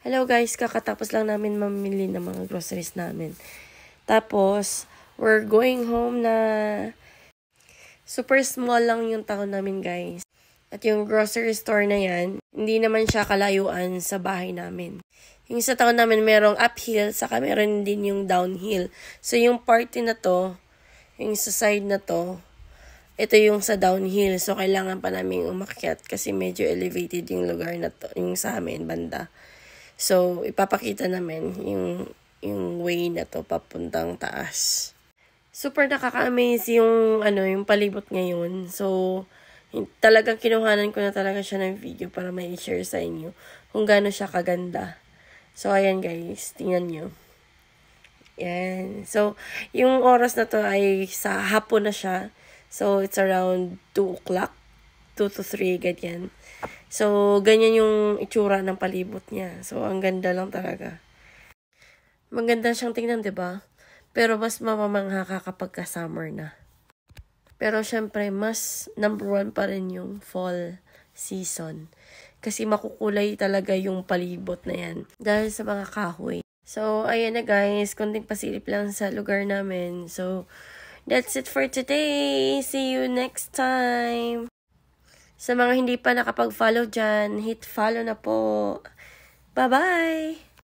Hello guys, kakatapos lang namin mamili ng mga groceries namin. Tapos, we're going home na super small lang yung town namin guys. At yung grocery store na yan, hindi naman siya kalayuan sa bahay namin. Yung sa town namin merong uphill, saka meron din yung downhill. So yung party na to, yung sa side na to, ito yung sa downhill. So kailangan pa namin umakyat kasi medyo elevated yung lugar na to, yung sa amin, banda. So, ipapakita namin yung way na to papuntang taas. Super nakaka-amaze yung palibot ngayon. So, talagang kinuhanan ko na talaga siya ng video para may share sa inyo kung gaano siya kaganda. So, ayan guys, tingnan nyo. Yan. So, yung oras na to ay sa hapon na siya. So, it's around 2 o'clock. 2 to 3, ganyan. So, ganyan yung itsura ng palibot niya. So, ang ganda lang talaga. Maganda siyang tingnan, diba? Pero mas mamamangha ka kapag ka-summer na. Pero syempre, mas number 1 pa rin yung fall season. Kasi makukulay talaga yung palibot na yan. Dahil sa mga kahoy. So, ayan na guys. Konting pasilip lang sa lugar namin. So, that's it for today. See you next time. Sa mga hindi pa nakapag-follow dyan, hit follow na po. Bye-bye!